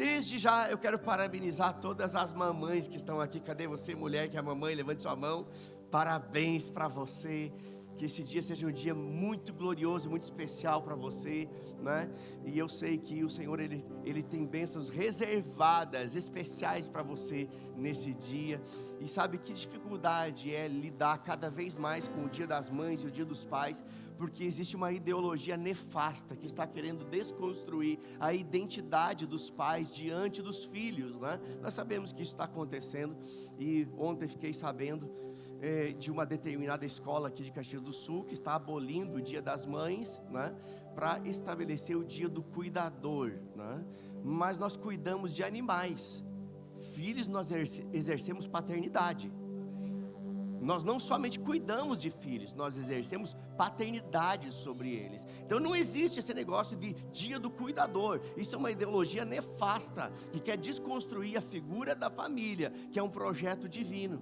Desde já eu quero parabenizar todas as mamães que estão aqui. Cadê você, mulher que é mamãe? Levante sua mão. Parabéns para você. Que esse dia seja um dia muito glorioso, muito especial para você, né? E eu sei que o Senhor, Ele tem bênçãos reservadas, especiais para você nesse dia. E sabe que dificuldade é lidar cada vez mais com o Dia das Mães e o Dia dos Pais, porque existe uma ideologia nefasta que está querendo desconstruir a identidade dos pais diante dos filhos, né? Nós sabemos que isso está acontecendo, e ontem fiquei sabendo de uma determinada escola aqui de Caxias do Sul, que está abolindo o Dia das Mães, né, para estabelecer o Dia do Cuidador, né? Mas nós cuidamos de animais. Filhos, nós exercemos paternidade. Nós não somente cuidamos de filhos, nós exercemos paternidade sobre eles. Então não existe esse negócio de Dia do Cuidador. Isso é uma ideologia nefasta, que quer desconstruir a figura da família, que é um projeto divino.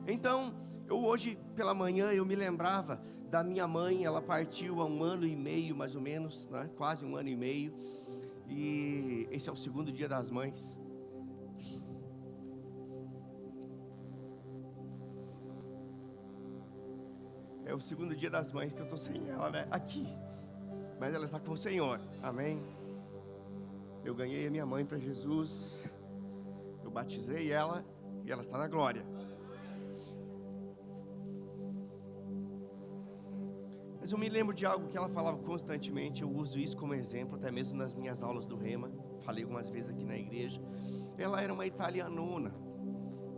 Então, hoje pela manhã eu me lembrava da minha mãe. Ela partiu há 1 ano e meio mais ou menos, né? Quase 1 ano e meio. E esse é o segundo Dia das Mães. É o segundo Dia das Mães que eu estou sem ela, né? Aqui. Mas ela está com o Senhor, amém? Eu ganhei a minha mãe para Jesus. Eu batizei ela e ela está na glória. Mas eu me lembro de algo que ela falava constantemente. Eu uso isso como exemplo, até mesmo nas minhas aulas do Rema. Falei algumas vezes aqui na igreja. Ela era uma italianona.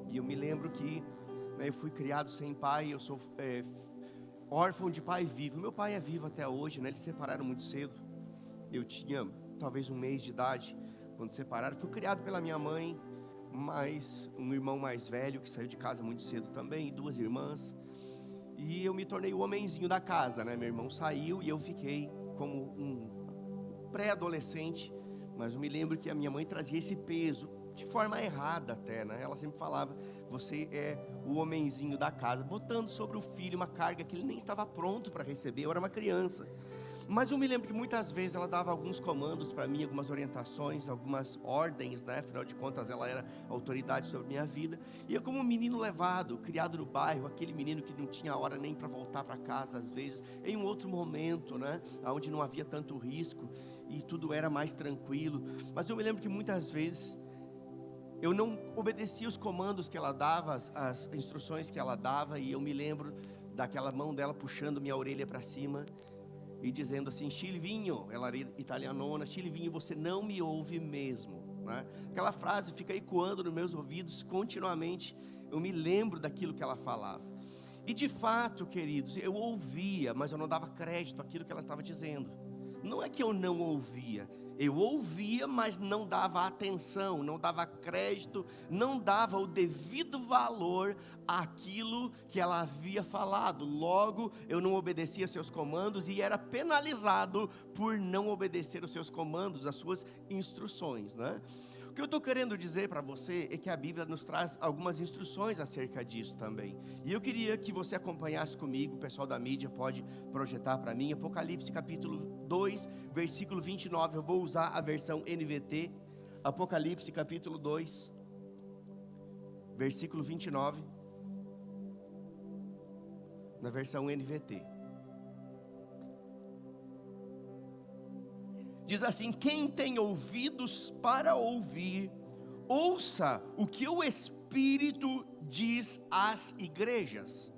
E eu me lembro que, né, eu fui criado sem pai. Eu sou órfão de pai vivo. Meu pai é vivo até hoje, né? Eles se separaram muito cedo. Eu tinha talvez 1 mês de idade quando se separaram. Fui criado pela minha mãe, mais um irmão mais velho que saiu de casa muito cedo também, e 2 irmãs. E eu me tornei o homenzinho da casa, né? Meu irmão saiu e eu fiquei como um pré-adolescente. Mas eu me lembro que a minha mãe trazia esse peso, de forma errada até, né? Ela sempre falava: você é o homenzinho da casa, botando sobre o filho uma carga que ele nem estava pronto para receber. Eu era uma criança. Mas eu me lembro que muitas vezes ela dava alguns comandos para mim, algumas orientações, algumas ordens, né? Afinal de contas ela era autoridade sobre a minha vida. E eu, como um menino levado, criado no bairro, aquele menino que não tinha hora nem para voltar para casa às vezes, em um outro momento, né? Onde não havia tanto risco e tudo era mais tranquilo. Mas eu me lembro que muitas vezes eu não obedecia os comandos que ela dava, as instruções que ela dava. E eu me lembro daquela mão dela puxando minha orelha para cima e dizendo assim: Silvinho, ela era italianona, Silvinho, você não me ouve mesmo, né? Aquela frase fica ecoando nos meus ouvidos continuamente. Eu me lembro daquilo que ela falava. E de fato, queridos, eu ouvia, mas eu não dava crédito àquilo que ela estava dizendo. Não é que eu não ouvia, eu ouvia, mas não dava atenção, não dava crédito, não dava o devido valor àquilo que ela havia falado. Logo, eu não obedecia seus comandos e era penalizado por não obedecer os seus comandos, as suas instruções, né? O que eu estou querendo dizer para você é que a Bíblia nos traz algumas instruções acerca disso também. E eu queria que você acompanhasse comigo. O pessoal da mídia pode projetar para mim Apocalipse capítulo 2, versículo 29. Eu vou usar a versão NVT. Apocalipse capítulo 2, versículo 29, na versão NVT. Diz assim: quem tem ouvidos para ouvir, ouça o que o Espírito diz às igrejas.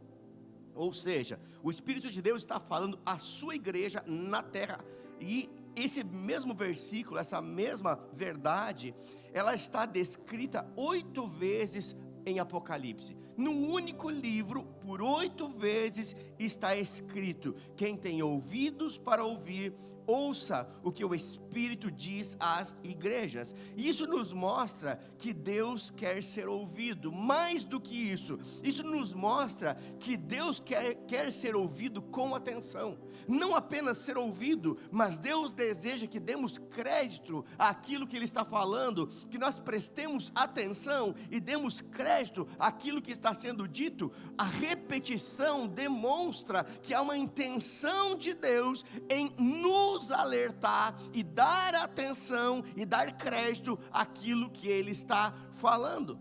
Ou seja, o Espírito de Deus está falando à sua igreja na terra. E esse mesmo versículo, essa mesma verdade, ela está descrita 8 vezes em Apocalipse. Num único livro, por 8 vezes está escrito: quem tem ouvidos para ouvir, ouça o que o Espírito diz às igrejas. Isso nos mostra que Deus quer ser ouvido. Mais do que isso, isso nos mostra que Deus quer ser ouvido com atenção. Não apenas ser ouvido, mas Deus deseja que demos crédito àquilo que Ele está falando, que nós prestemos atenção e demos crédito àquilo que está sendo dito. A repetição demonstra que há uma intenção de Deus em nos nos alertar e dar atenção e dar crédito àquilo que Ele está falando.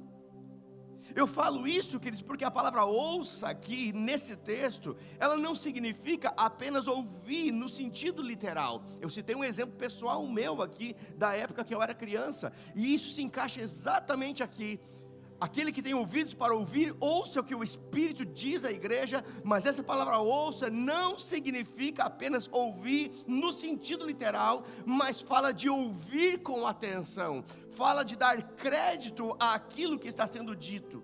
Eu falo isso, queridos, porque a palavra ouça aqui, nesse texto, ela não significa apenas ouvir no sentido literal. Eu citei um exemplo pessoal meu aqui, da época que eu era criança, e isso se encaixa exatamente aqui. Aquele que tem ouvidos para ouvir, ouça o que o Espírito diz à igreja, mas essa palavra ouça não significa apenas ouvir no sentido literal, mas fala de ouvir com atenção, fala de dar crédito àquilo que está sendo dito.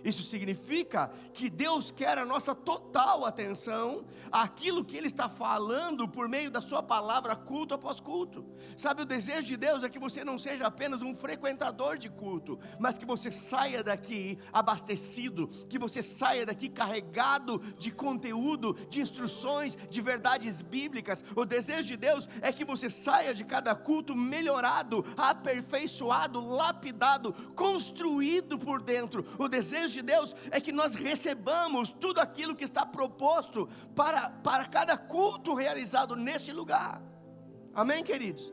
Isso significa que Deus quer a nossa total atenção àquilo que Ele está falando por meio da sua palavra, culto após culto. Sabe, o desejo de Deus é que você não seja apenas um frequentador de culto, mas que você saia daqui abastecido, que você saia daqui carregado de conteúdo, de instruções, de verdades bíblicas. O desejo de Deus é que você saia de cada culto melhorado, aperfeiçoado, lapidado, construído por dentro. O desejo de Deus é que nós recebamos tudo aquilo que está proposto para cada culto realizado neste lugar. Amém, queridos?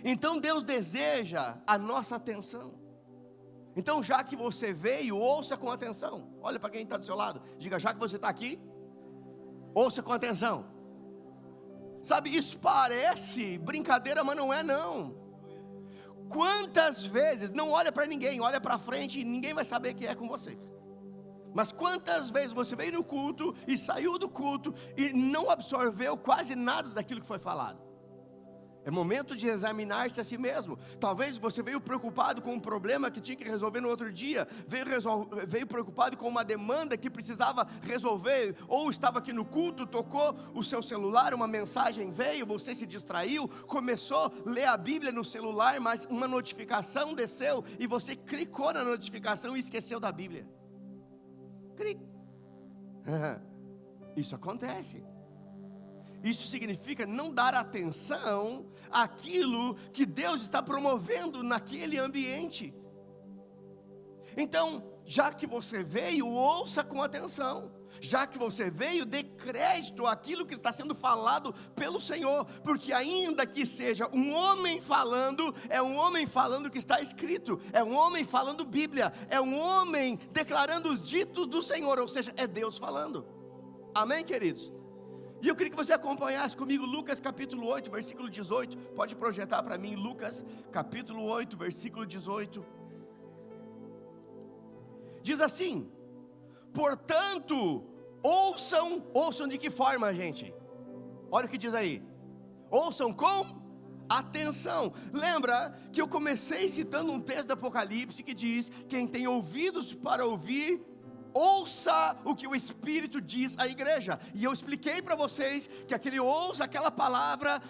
Então Deus deseja a nossa atenção. Então, já que você veio, ouça com atenção. Olha para quem está do seu lado, diga: já que você está aqui, ouça com atenção. Sabe, isso parece brincadeira, mas não é não. Quantas vezes, não olha para ninguém, olha para frente e ninguém vai saber que é com você. Mas quantas vezes você veio no culto e saiu do culto e não absorveu quase nada daquilo que foi falado? É momento de examinar-se a si mesmo. Talvez você veio preocupado com um problema que tinha que resolver no outro dia, veio preocupado com uma demanda que precisava resolver, ou estava aqui no culto, tocou o seu celular, uma mensagem veio, você se distraiu, começou a ler a Bíblia no celular, mas uma notificação desceu e você clicou na notificação e esqueceu da Bíblia. Isso acontece. Isso significa não dar atenção àquilo que Deus está promovendo naquele ambiente. Então, já que você veio, ouça com atenção. Já que você veio, dê crédito àquilo que está sendo falado pelo Senhor, porque ainda que seja um homem falando, é um homem falando que está escrito, é um homem falando Bíblia, é um homem declarando os ditos do Senhor, ou seja, é Deus falando. Amém, queridos? E eu queria que você acompanhasse comigo Lucas capítulo 8, versículo 18. Pode projetar para mim Lucas capítulo 8, versículo 18. Diz assim: portanto, ouçam de que forma, gente? Olha o que diz aí. Ouçam com atenção. Lembra que eu comecei citando um texto do Apocalipse que diz: quem tem ouvidos para ouvir, ouça o que o Espírito diz à igreja. E eu expliquei para vocês que aquele ouça, aquela palavra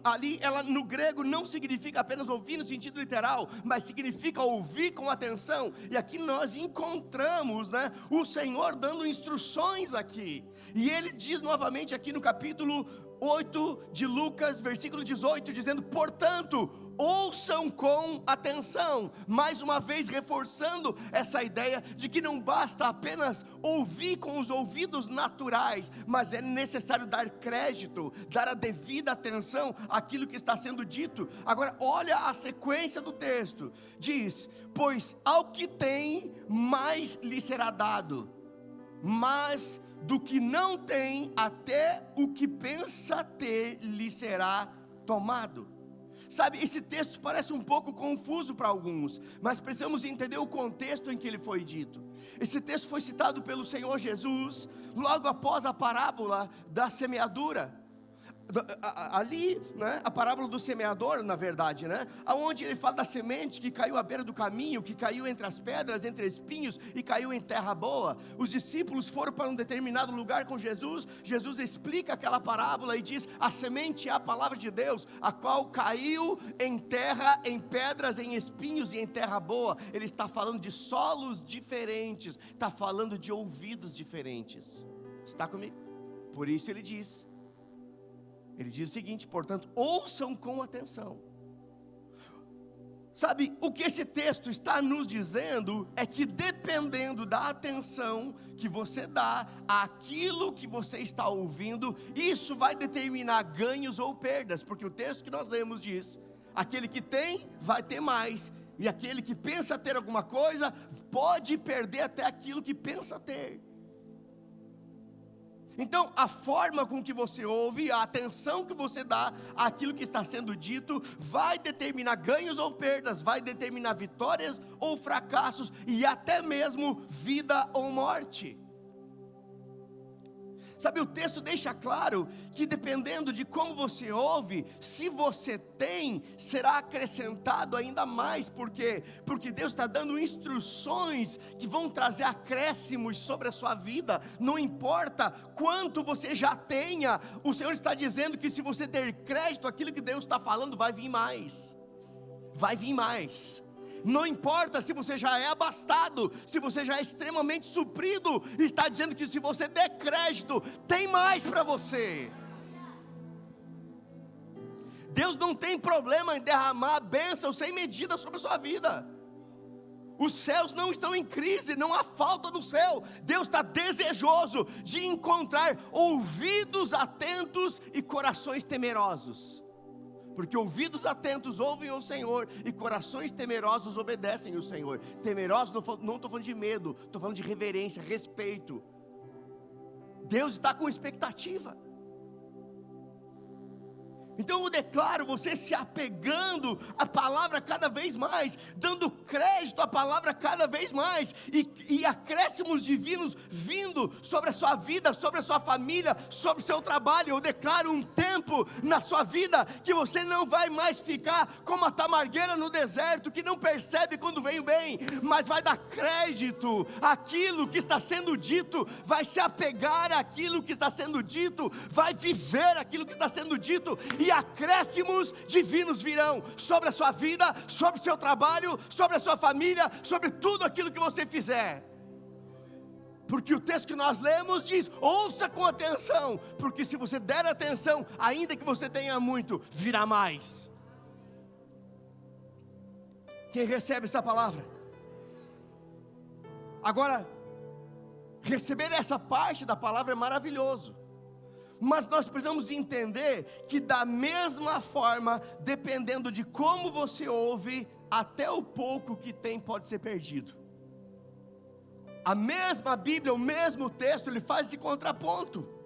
ali, ela no grego não significa apenas ouvir no sentido literal, mas significa ouvir com atenção. E aqui nós encontramos, o Senhor dando instruções aqui. E Ele diz novamente aqui no capítulo 8 de Lucas, versículo 18, dizendo: portanto, ouçam com atenção. Mais uma vez reforçando essa ideia de que não basta apenas ouvir com os ouvidos naturais, mas é necessário dar crédito, dar a devida atenção àquilo que está sendo dito. Agora olha a sequência do texto, diz: pois ao que tem, mais lhe será dado, mas do que não tem, até o que pensa ter lhe será tomado. Sabe, esse texto parece um pouco confuso para alguns, mas precisamos entender o contexto em que ele foi dito. Esse texto foi citado pelo Senhor Jesus logo após a parábola da semeadura. Ali, a parábola do semeador, na verdade, aonde ele fala da semente que caiu à beira do caminho, que caiu entre as pedras, entre espinhos, e caiu em terra boa. Os discípulos foram para um determinado lugar com Jesus. Jesus explica aquela parábola e diz: a semente é a palavra de Deus, a qual caiu em terra, em pedras, em espinhos e em terra boa. Ele está falando de solos diferentes, está falando de ouvidos diferentes. Está comigo? Por isso ele diz o seguinte: portanto, ouçam com atenção. Sabe, o que esse texto está nos dizendo é que dependendo da atenção que você dá àquilo que você está ouvindo, isso vai determinar ganhos ou perdas, porque o texto que nós lemos diz: aquele que tem, vai ter mais, e aquele que pensa ter alguma coisa, pode perder até aquilo que pensa ter. Então, a forma com que você ouve, a atenção que você dá àquilo que está sendo dito, vai determinar ganhos ou perdas, vai determinar vitórias ou fracassos, e até mesmo vida ou morte. Sabe, o texto deixa claro que dependendo de como você ouve, se você tem, será acrescentado ainda mais. Por quê? Porque Deus está dando instruções que vão trazer acréscimos sobre a sua vida. Não importa quanto você já tenha, o Senhor está dizendo que se você der crédito àquilo que Deus está falando, vai vir mais. Vai vir mais. Não importa se você já é abastado, se você já é extremamente suprido, está dizendo que se você der crédito, tem mais para você. Deus não tem problema em derramar bênção sem medida sobre a sua vida. Os céus não estão em crise, não há falta no céu. Deus está desejoso de encontrar ouvidos atentos e corações temerosos. Porque ouvidos atentos ouvem o Senhor, e corações temerosos obedecem o Senhor. Temerosos, não estou falando de medo, estou falando de reverência, respeito. Deus está com expectativa. Então eu declaro você se apegando à palavra cada vez mais, dando crédito à palavra cada vez mais, e acréscimos divinos vindo sobre a sua vida, sobre a sua família, sobre o seu trabalho. Eu declaro um tempo na sua vida que você não vai mais ficar como a tamargueira no deserto, que não percebe quando vem o bem, mas vai dar crédito àquilo que está sendo dito, vai se apegar àquilo que está sendo dito, vai viver aquilo que está sendo dito, e acréscimos divinos virão sobre a sua vida, sobre o seu trabalho, sobre a sua família, sobre tudo aquilo que você fizer. Porque o texto que nós lemos diz: ouça com atenção, porque se você der atenção, ainda que você tenha muito, virá mais. Quem recebe essa palavra? Agora, receber essa parte da palavra é maravilhoso. Mas nós precisamos entender que da mesma forma, dependendo de como você ouve, até o pouco que tem pode ser perdido. A mesma Bíblia, o mesmo texto, ele faz esse contraponto.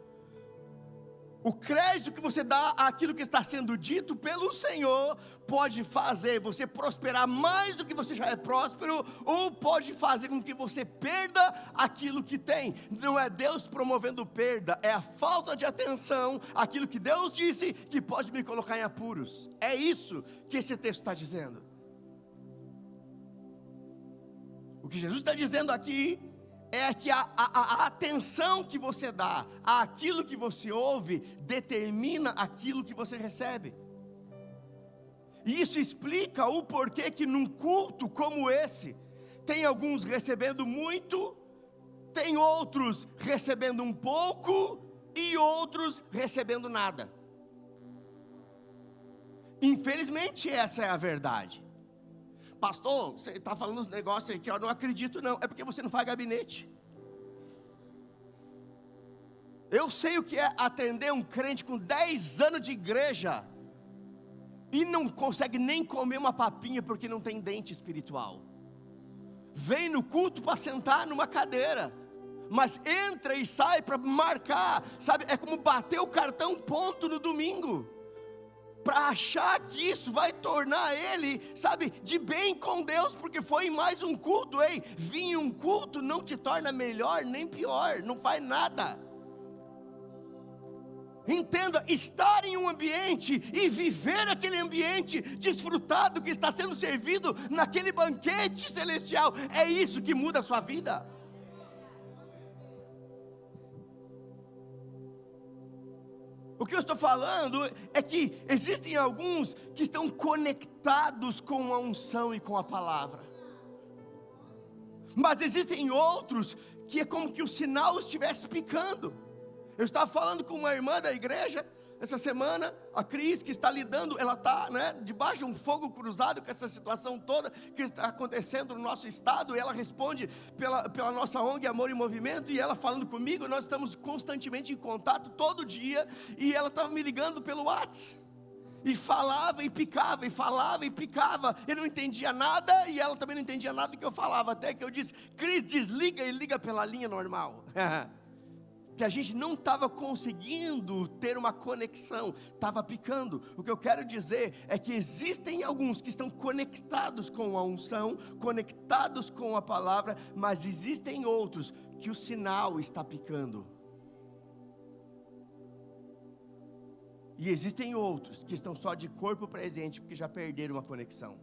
O crédito que você dá àquilo que está sendo dito pelo Senhor pode fazer você prosperar mais do que você já é próspero, ou pode fazer com que você perda aquilo que tem. Não é Deus promovendo perda, é a falta de atenção àquilo que Deus disse que pode me colocar em apuros. É isso que esse texto está dizendo. O que Jesus está dizendo aqui é que a atenção que você dá àquilo que você ouve determina aquilo que você recebe. E isso explica o porquê que num culto como esse, tem alguns recebendo muito, tem outros recebendo um pouco, e outros recebendo nada. Infelizmente essa é a verdade. Pastor, você está falando uns negócios aí que eu não acredito não. É porque você não faz gabinete. Eu sei o que é atender um crente com 10 anos de igreja e não consegue nem comer uma papinha porque não tem dente espiritual. Vem no culto para sentar numa cadeira, mas entra e sai para marcar, sabe? É como bater o cartão ponto no domingo, para achar que isso vai tornar ele, sabe, de bem com Deus, porque foi em mais um culto. Ei, vir em um culto não te torna melhor nem pior, não faz nada. Entenda, estar em um ambiente e viver aquele ambiente, desfrutar do que está sendo servido naquele banquete celestial, é isso que muda a sua vida. O que eu estou falando é que existem alguns que estão conectados com a unção e com a palavra, mas existem outros que é como que o sinal estivesse picando. Eu estava falando com uma irmã da igreja, Essa semana, a Cris, que está lidando, ela está, debaixo de um fogo cruzado com essa situação toda que está acontecendo no nosso estado, e ela responde pela nossa ONG Amor em Movimento, e ela falando comigo, nós estamos constantemente em contato todo dia, e ela estava me ligando pelo WhatsApp, e falava e picava, e falava e picava, eu não entendia nada, e ela também não entendia nada do que eu falava, até que eu disse: Cris, desliga e liga pela linha normal. Que a gente não estava conseguindo ter uma conexão, estava picando. O que eu quero dizer é que existem alguns que estão conectados com a unção, conectados com a palavra, mas existem outros que o sinal está picando. E existem outros que estão só de corpo presente, porque já perderam a conexão.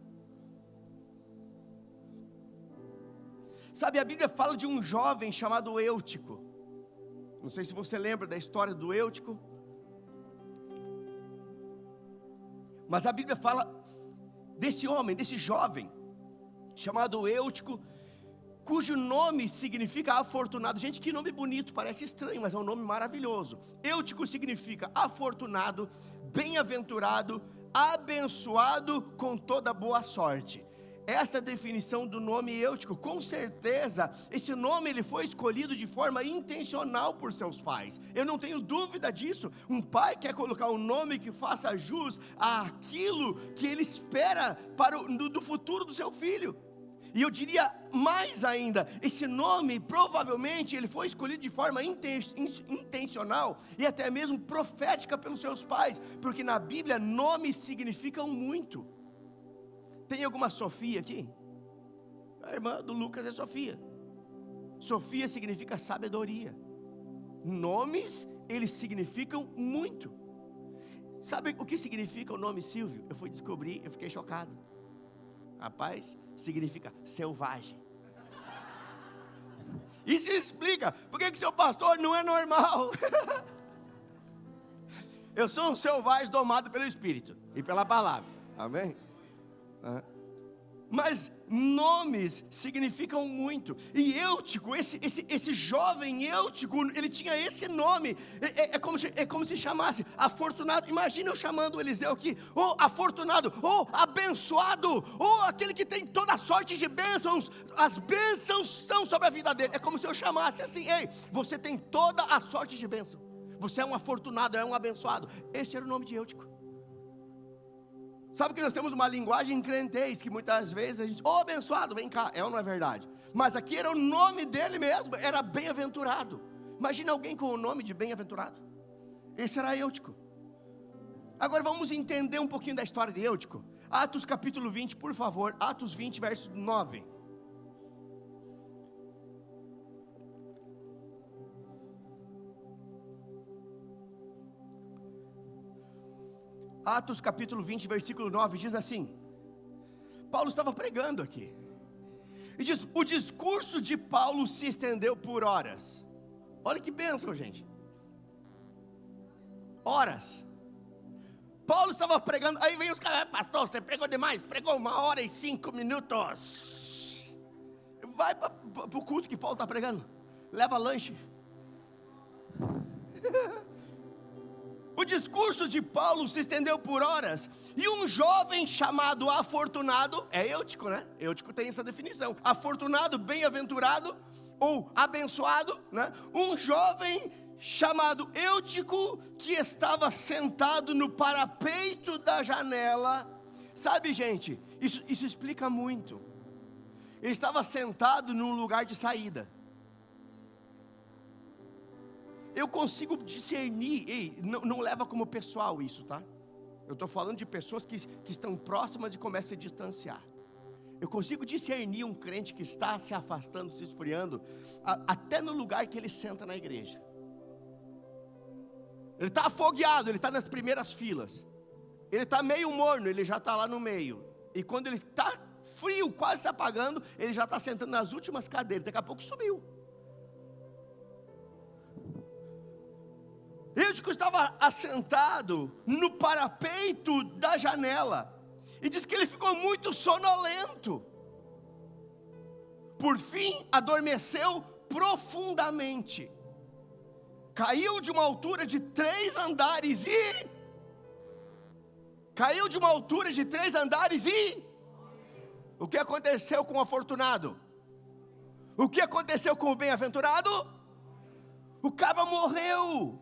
Sabe, a Bíblia fala de um jovem chamado Eutico. Não sei se você lembra da história do Eutico, mas a Bíblia fala desse homem, desse jovem, chamado Eutico, cujo nome significa afortunado. Gente, que nome bonito, parece estranho, mas é um nome maravilhoso. Eutico significa afortunado, bem-aventurado, abençoado com toda boa sorte. Essa é a definição do nome Eutico. Com certeza, esse nome ele foi escolhido de forma intencional por seus pais. Eu não tenho dúvida disso. Um pai quer colocar um nome que faça jus àquilo que ele espera do futuro do seu filho. E eu diria mais ainda, esse nome provavelmente ele foi escolhido de forma intencional e até mesmo profética pelos seus pais, porque na Bíblia nomes significam muito. Tem alguma Sofia aqui? A irmã do Lucas é Sofia. Sofia significa sabedoria. Nomes, eles significam muito. Sabe o que significa o nome Silvio? Eu fui descobrir, eu fiquei chocado. Rapaz, significa selvagem. Isso explica por que seu pastor não é normal. Eu sou um selvagem domado pelo Espírito e pela palavra. Amém? Mas nomes significam muito. E Eutico, esse jovem Eutico, ele tinha esse nome. É como se chamasse afortunado. Imagina eu chamando o Eliseu aqui, ou afortunado, ou abençoado, ou aquele que tem toda a sorte de bênçãos. As bênçãos são sobre a vida dele. É como se eu chamasse assim: ei, você tem toda a sorte de bênção. Você é um afortunado, é um abençoado. Esse era o nome de Eutico. Sabe que nós temos uma linguagem crentez, que muitas vezes a gente, abençoado, vem cá, é ou não é verdade? Mas aqui era o nome dele mesmo, era bem-aventurado. Imagina alguém com o nome de bem-aventurado. Esse era Eutico. Agora vamos entender um pouquinho da história de Eutico. Atos capítulo 20, por favor, Atos 20, verso 9. Atos capítulo 20, versículo 9, diz assim: Paulo estava pregando aqui, e diz: o discurso de Paulo se estendeu por horas. Olha que bênção, gente. Horas. Paulo estava pregando, aí vem os caras: pastor, você pregou demais, pregou 1h05. Vai para o culto que Paulo está pregando, leva lanche. O discurso de Paulo se estendeu por horas, e um jovem chamado afortunado, é Eutico, né? Eutico tem essa definição, afortunado, bem-aventurado, ou abençoado, né? Um jovem chamado Eutico, que estava sentado no parapeito da janela. Sabe, gente, isso explica muito. Ele estava sentado num lugar de saída. Eu consigo discernir, não leva como pessoal isso, tá? Eu estou falando de pessoas que estão próximas e começam a se distanciar. Eu consigo discernir um crente que está se afastando, se esfriando, até no lugar que ele senta na igreja. Ele está afogueado, ele está nas primeiras filas. Ele está meio morno, ele já está lá no meio. E quando ele está frio, quase se apagando, ele já está sentando nas últimas cadeiras. Daqui a pouco sumiu. Eutico estava assentado no parapeito da janela, e diz que ele ficou muito sonolento. Por fim, adormeceu profundamente. caiu de uma altura de 3 andares e... Caiu de uma altura de 3 andares e... O que aconteceu com o afortunado? O que aconteceu com o bem-aventurado? O cara morreu.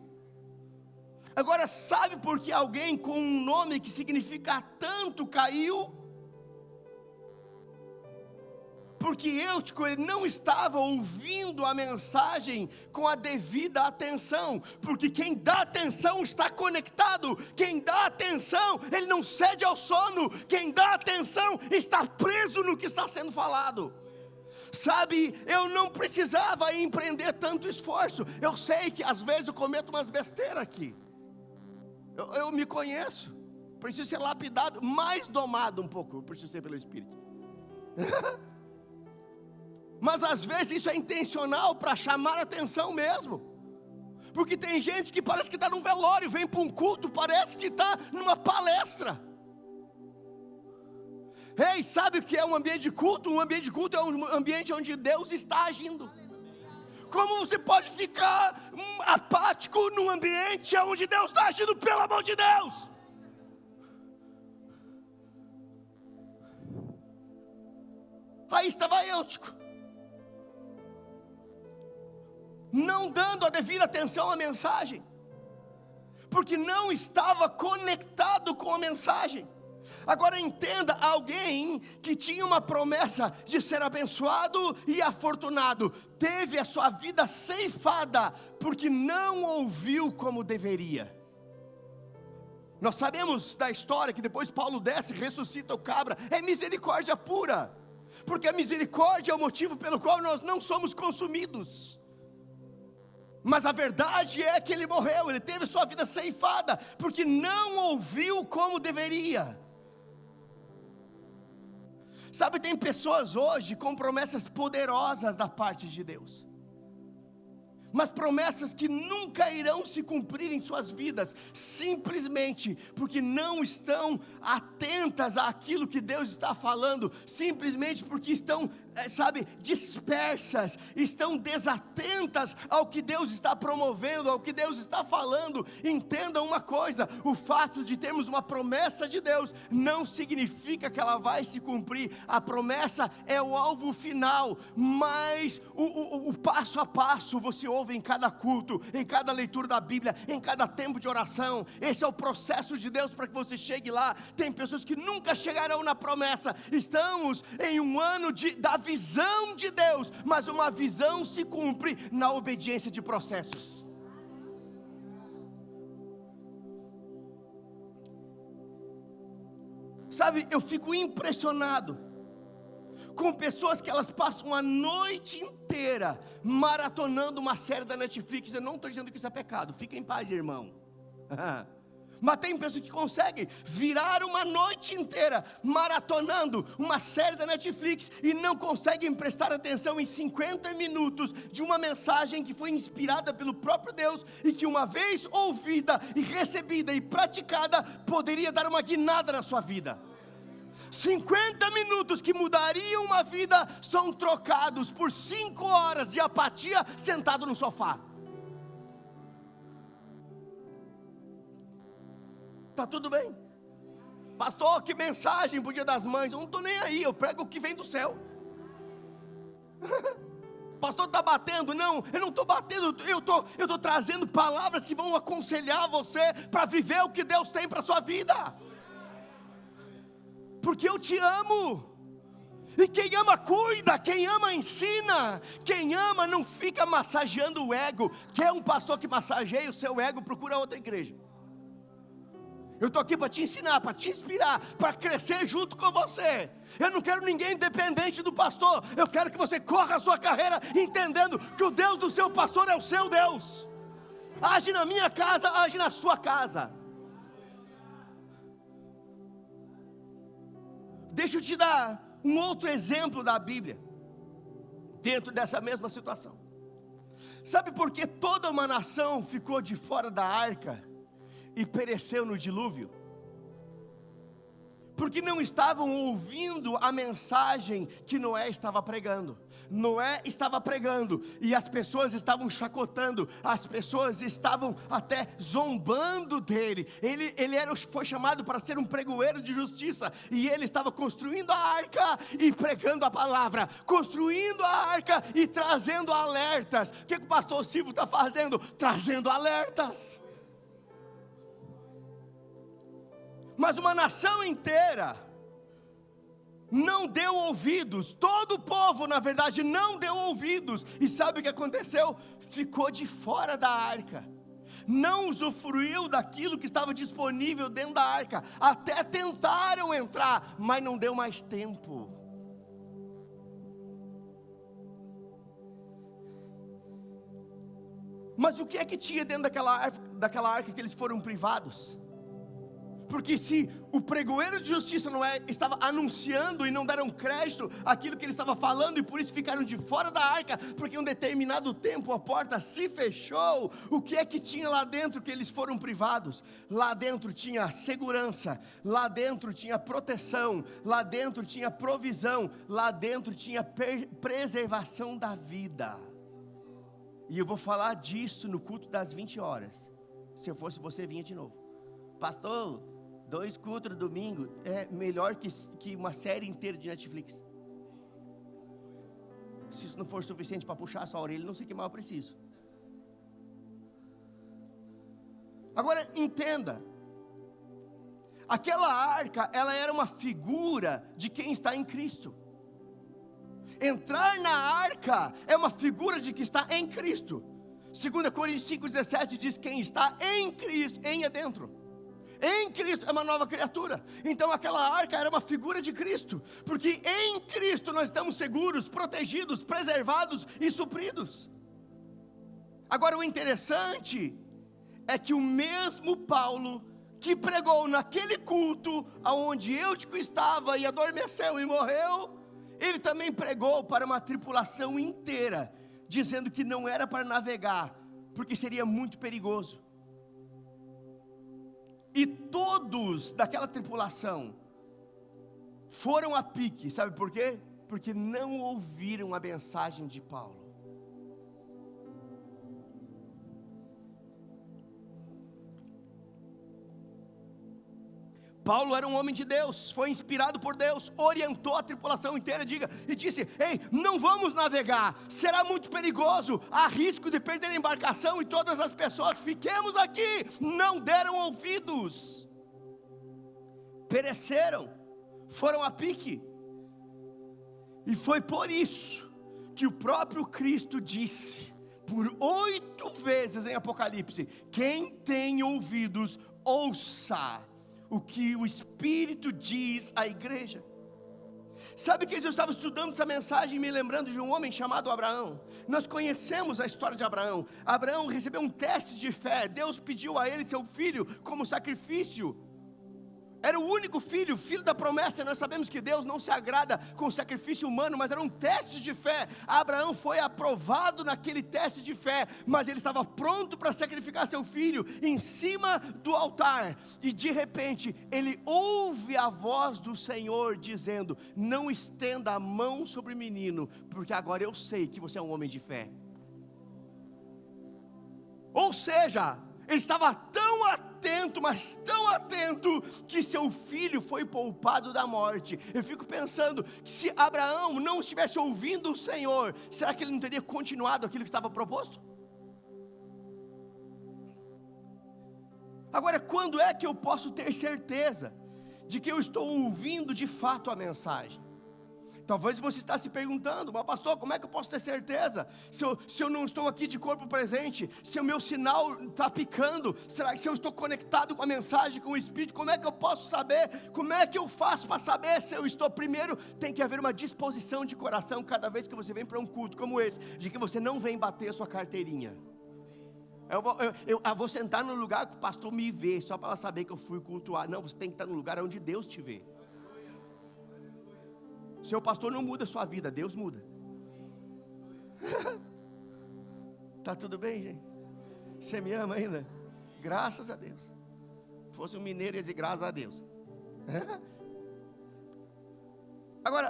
Agora, sabe por que alguém com um nome que significa tanto caiu? Porque Eutico, ele não estava ouvindo a mensagem com a devida atenção, porque quem dá atenção está conectado, quem dá atenção, ele não cede ao sono, quem dá atenção está preso no que está sendo falado. Sabe, eu não precisava empreender tanto esforço, eu sei que às vezes eu cometo umas besteiras aqui, eu me conheço, preciso ser lapidado, mais domado um pouco, preciso ser pelo Espírito. Mas às vezes isso é intencional para chamar a atenção mesmo. Porque tem gente que parece que está num velório, vem para um culto, parece que está numa palestra. Ei, sabe o que é um ambiente de culto? Um ambiente de culto é um ambiente onde Deus está agindo. Como você pode ficar apático num ambiente onde Deus está agindo, pelo amor de Deus? Aí estava Eutico, não dando a devida atenção à mensagem, porque não estava conectado com a mensagem. Agora entenda, alguém que tinha uma promessa de ser abençoado e afortunado, teve a sua vida ceifada, porque não ouviu como deveria. Nós sabemos da história que depois Paulo desce, ressuscita o cabra, é misericórdia pura, porque a misericórdia é o motivo pelo qual nós não somos consumidos. Mas a verdade é que ele morreu, ele teve sua vida ceifada, porque não ouviu como deveria. Sabe, tem pessoas hoje com promessas poderosas da parte de Deus, mas promessas que nunca irão se cumprir em suas vidas, simplesmente porque não estão atentas àquilo que Deus está falando, simplesmente porque estão, dispersas, estão desatentas ao que Deus está promovendo, ao que Deus está falando. Entenda uma coisa, o fato de termos uma promessa de Deus, não significa que ela vai se cumprir. A promessa é o alvo final, mas o passo a passo você ouve em cada culto, em cada leitura da Bíblia, em cada tempo de oração. Esse é o processo de Deus para que você chegue lá. Tem pessoas que nunca chegarão na promessa. Estamos em um ano da visão de Deus, mas uma visão se cumpre na obediência de processos. Sabe, eu fico impressionado com pessoas que elas passam a noite inteira maratonando uma série da Netflix. Eu não estou dizendo que isso é pecado, fica em paz, irmão. Mas tem pessoas que conseguem virar uma noite inteira maratonando uma série da Netflix e não conseguem prestar atenção em 50 minutos de uma mensagem que foi inspirada pelo próprio Deus e que, uma vez ouvida e recebida e praticada, poderia dar uma guinada na sua vida. 50 minutos que mudariam uma vida são trocados por 5 horas de apatia sentado no sofá. Tá tudo bem, pastor, que mensagem pro Dia das Mães? Eu não estou nem aí, eu prego o que vem do céu. Pastor, está batendo? Não, eu não estou batendo, eu estou trazendo palavras que vão aconselhar você para viver o que Deus tem para a sua vida, porque eu te amo. E quem ama cuida, quem ama ensina, quem ama não fica massageando o ego. Quer um pastor que massageie o seu ego? Procura outra igreja. Eu estou aqui para te ensinar, para te inspirar, para crescer junto com você. Eu não quero ninguém independente do pastor. Eu quero que você corra a sua carreira entendendo que o Deus do seu pastor é o seu Deus. Age na minha casa, age na sua casa. Deixa eu te dar um outro exemplo da Bíblia, dentro dessa mesma situação. Sabe por que toda uma nação ficou de fora da arca e pereceu no dilúvio? Porque não estavam ouvindo a mensagem que Noé estava pregando. Noé estava pregando e as pessoas estavam chacotando, as pessoas estavam até zombando dele. Ele foi chamado para ser um pregoeiro de justiça, e ele estava construindo a arca e pregando a palavra, construindo a arca e trazendo alertas. O que o pastor Silvio está fazendo? Trazendo alertas. Mas uma nação inteira não deu ouvidos, todo o povo na verdade não deu ouvidos, e sabe o que aconteceu? Ficou de fora da arca, não usufruiu daquilo que estava disponível dentro da arca, até tentaram entrar, mas não deu mais tempo. Mas o que é que tinha dentro daquela arca que eles foram privados? Porque se o pregoeiro de justiça Noé estava anunciando e não deram crédito àquilo que ele estava falando, e por isso ficaram de fora da arca, porque em um determinado tempo a porta se fechou, o que é que tinha lá dentro que eles foram privados? Lá dentro tinha segurança, lá dentro tinha proteção, lá dentro tinha provisão, lá dentro tinha preservação da vida. E eu vou falar disso no culto das 20 horas. Se eu fosse você, vinha de novo. Pastor, 2 cultos no domingo é melhor que uma série inteira de Netflix. Se isso não for suficiente para puxar a sua orelha, não sei o que mais eu preciso. Agora entenda, aquela arca, ela era uma figura de quem está em Cristo. Entrar na arca é uma figura de que está em Cristo. 2 Coríntios 5,17 diz: quem está em Cristo, em é dentro. Em Cristo é uma nova criatura. Então aquela arca era uma figura de Cristo, porque em Cristo nós estamos seguros, protegidos, preservados e supridos. Agora o interessante é que o mesmo Paulo que pregou naquele culto aonde Eutico estava e adormeceu e morreu, ele também pregou para uma tripulação inteira, dizendo que não era para navegar, porque seria muito perigoso. E todos daquela tripulação foram a pique, sabe por quê? Porque não ouviram a mensagem de Paulo. Paulo era um homem de Deus, foi inspirado por Deus, orientou a tripulação inteira, e disse: ei, não vamos navegar, será muito perigoso, há risco de perder a embarcação e todas as pessoas, fiquemos aqui. Não deram ouvidos, pereceram, foram a pique. E foi por isso que o próprio Cristo disse, por 8 vezes em Apocalipse: quem tem ouvidos, ouça o que o Espírito diz à igreja. Sabe que eu estava estudando essa mensagem e me lembrando de um homem chamado Abraão. Nós conhecemos a história de Abraão. Abraão recebeu um teste de fé. Deus pediu a ele seu filho como sacrifício. Era o único filho, filho da promessa. Nós sabemos que Deus não se agrada com o sacrifício humano, mas era um teste de fé. Abraão foi aprovado naquele teste de fé, mas ele estava pronto para sacrificar seu filho em cima do altar. E de repente, ele ouve a voz do Senhor dizendo: não estenda a mão sobre o menino, porque agora eu sei que você é um homem de fé. Ou seja, ele estava tão atento, mas tão atento, que seu filho foi poupado da morte. Eu fico pensando que se Abraão não estivesse ouvindo o Senhor, será que ele não teria continuado aquilo que estava proposto? Agora, quando é que eu posso ter certeza de que eu estou ouvindo de fato a mensagem? Talvez você está se perguntando: mas pastor, como é que eu posso ter certeza? Se eu não estou aqui de corpo presente, se o meu sinal está picando, será que se eu estou conectado com a mensagem, com o Espírito, como é que eu posso saber? Como é que eu faço para saber se eu estou? Primeiro, tem que haver uma disposição de coração cada vez que você vem para um culto como esse, de que você não vem bater a sua carteirinha. Eu vou sentar no lugar que o pastor me vê, só para ela saber que eu fui cultuar. Não, você tem que estar no lugar onde Deus te vê. Seu pastor não muda a sua vida, Deus muda. Tá tudo bem, gente? Você me ama ainda? Graças a Deus. Se fosse um mineiro, ia dizer graças a Deus. Agora,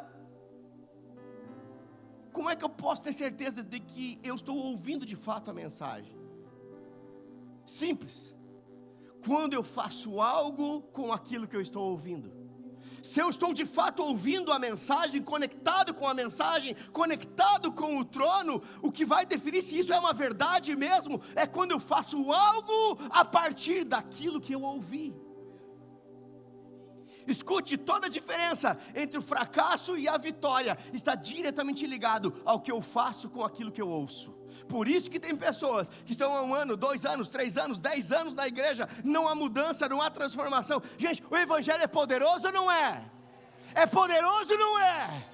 como é que eu posso ter certeza de que eu estou ouvindo de fato a mensagem? Simples. Quando eu faço algo com aquilo que eu estou ouvindo. Se eu estou de fato ouvindo a mensagem, conectado com a mensagem, conectado com o trono, o que vai definir se isso é uma verdade mesmo, é quando eu faço algo a partir daquilo que eu ouvi. Escute, toda a diferença entre o fracasso e a vitória está diretamente ligado ao que eu faço com aquilo que eu ouço. Por isso que tem pessoas que estão há 1 ano, 2 anos, 3 anos, 10 anos na igreja, não há mudança, não há transformação. Gente, o evangelho é poderoso ou não é? É poderoso ou não é?